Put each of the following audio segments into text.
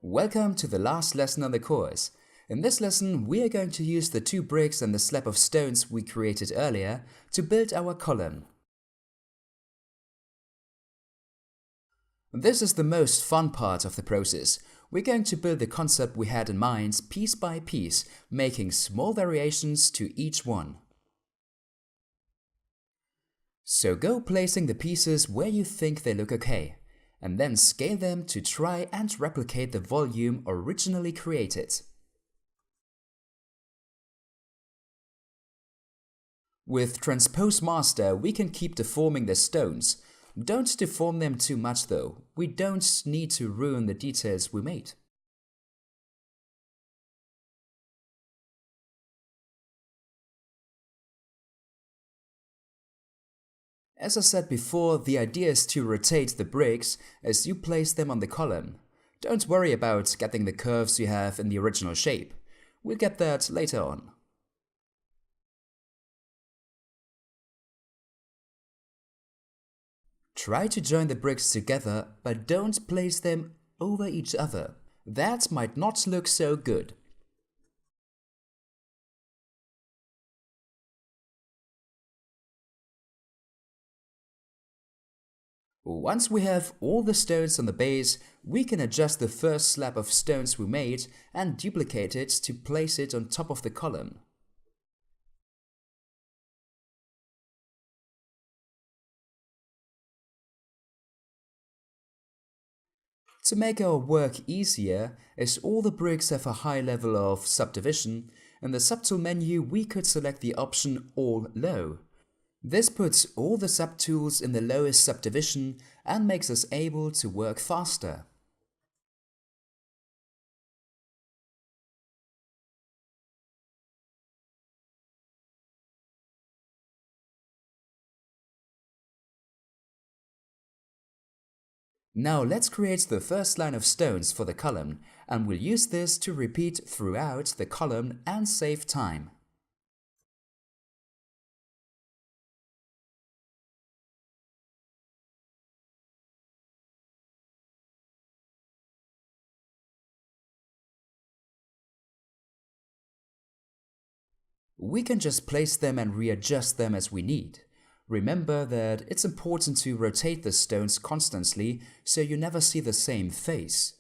Welcome to the last lesson on the course. In this lesson, we are going to use the 2 bricks and the slab of stones we created earlier to build our column. This is the most fun part of the process. We're going to build the concept we had in mind piece by piece, making small variations to each one. So go placing the pieces where you think they look okay, and then scale them to try and replicate the volume originally created. With Transpose Master, we can keep deforming the stones. Don't deform them too much though, we don't need to ruin the details we made. As I said before, the idea is to rotate the bricks as you place them on the column. Don't worry about getting the curves you have in the original shape. We'll get that later on. Try to join the bricks together, but don't place them over each other. That might not look so good. Once we have all the stones on the base, we can adjust the first slab of stones we made and duplicate it to place it on top of the column. To make our work easier, as all the bricks have a high level of subdivision, in the subtool menu we could select the option All Low. This puts all the subtools in the lowest subdivision and makes us able to work faster. Now let's create the first line of stones for the column, and we'll use this to repeat throughout the column and save time. We can just place them and readjust them as we need. Remember that it's important to rotate the stones constantly so you never see the same face.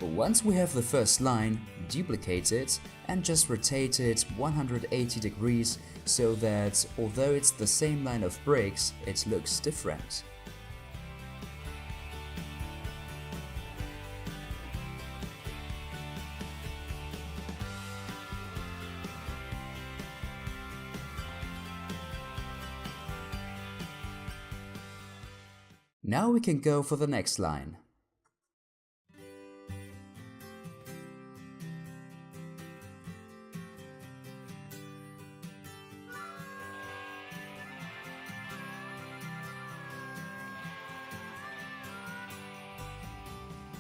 Once we have the first line, duplicate it and just rotate it 180 degrees so that although it's the same line of bricks, it looks different. Now we can go for the next line.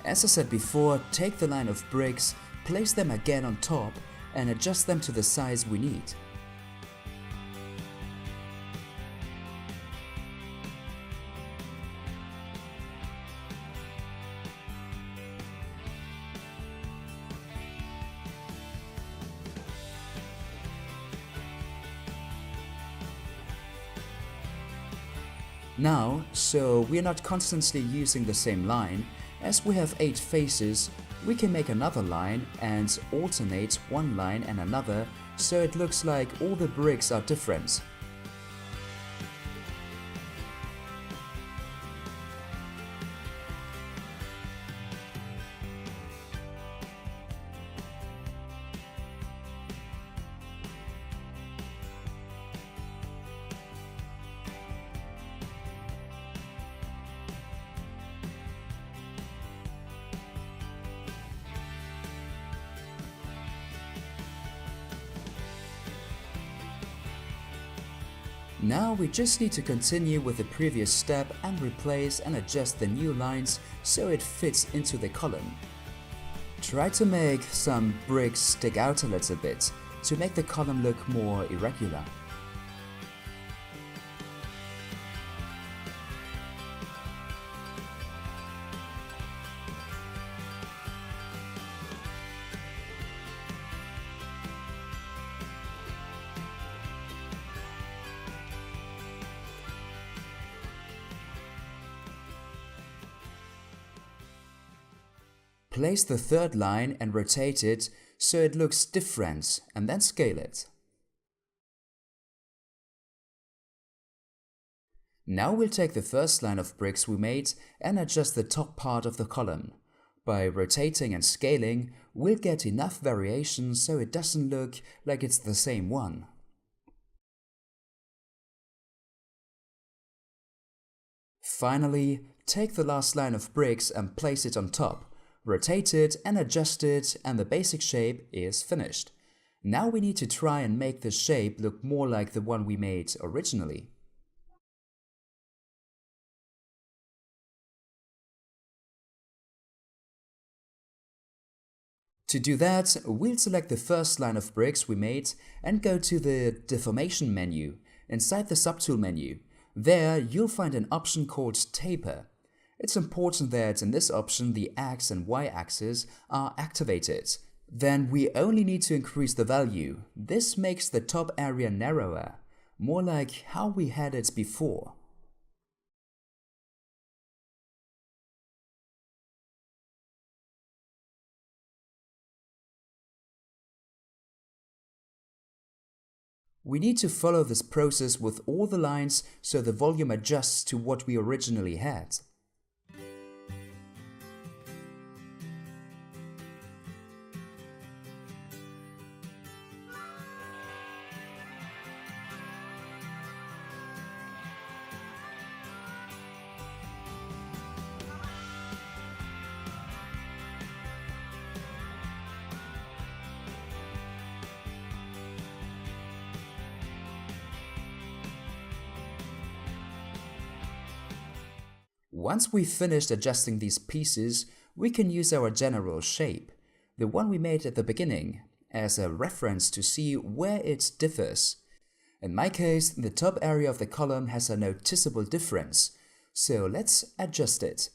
As I said before, take the line of bricks, place them again on top and adjust them to the size we need. Now, so we're not constantly using the same line, as we have 8 faces, we can make another line and alternate one line and another so it looks like all the bricks are different. Now we just need to continue with the previous step and replace and adjust the new lines so it fits into the column. Try to make some bricks stick out a little bit to make the column look more irregular. Place the third line and rotate it so it looks different, and then scale it. Now we'll take the first line of bricks we made and adjust the top part of the column. By rotating and scaling, we'll get enough variation so it doesn't look like it's the same one. Finally, take the last line of bricks and place it on top. Rotate it and adjust it, and the basic shape is finished. Now we need to try and make the shape look more like the one we made originally. To do that, we'll select the first line of bricks we made and go to the Deformation menu inside the Subtool menu. There you'll find an option called Taper. It's important that in this option the X and Y axes are activated. Then we only need to increase the value. This makes the top area narrower, more like how we had it before. We need to follow this process with all the lines so the volume adjusts to what we originally had. Once we've finished adjusting these pieces, we can use our general shape, the one we made at the beginning, as a reference to see where it differs. In my case, the top area of the column has a noticeable difference, so let's adjust it.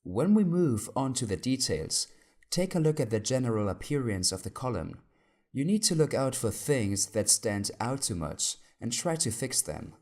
When we move on to the details, take a look at the general appearance of the column. You need to look out for things that stand out too much and try to fix them.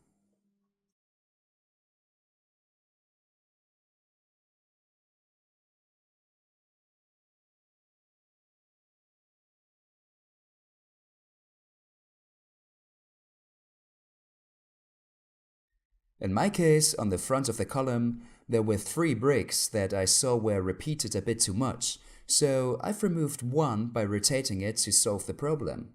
In my case, on the front of the column, there were 3 bricks that I saw were repeated a bit too much, so I've removed one by rotating it to solve the problem.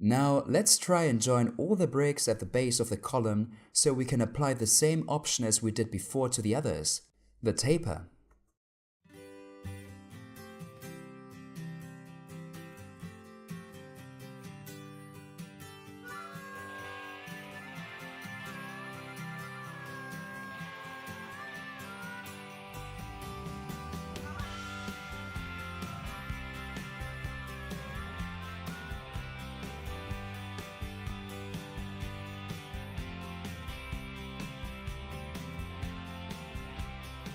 Now let's try and join all the bricks at the base of the column so we can apply the same option as we did before to the others, the taper.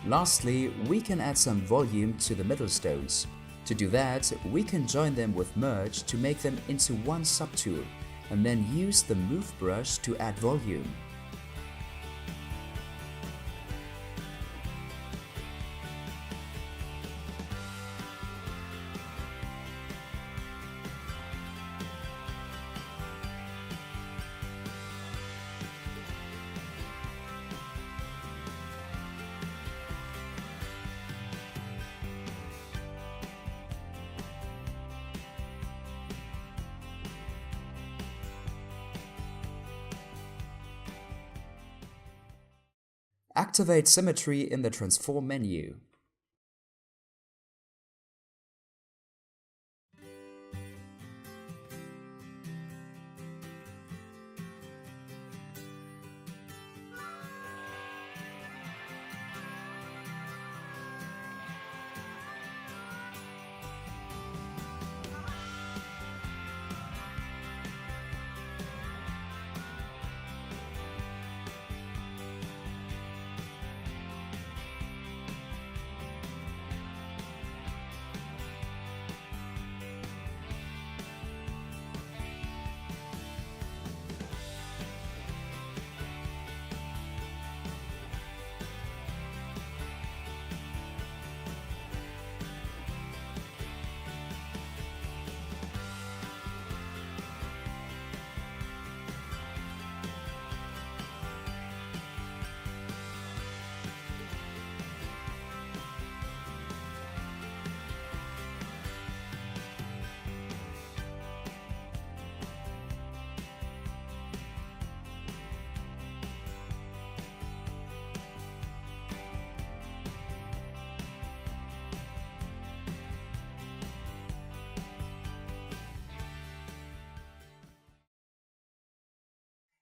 Lastly, we can add some volume to the middle stones. To do that, we can join them with merge to make them into one subtool, and then use the move brush to add volume. Activate symmetry in the transform menu.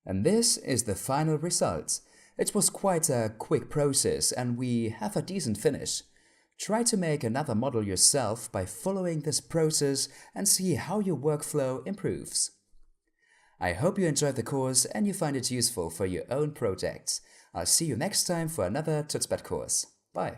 And this is the final result. It was quite a quick process and we have a decent finish. Try to make another model yourself by following this process and see how your workflow improves. I hope you enjoyed the course and you find it useful for your own projects. I'll see you next time for another Tutsbad course. Bye.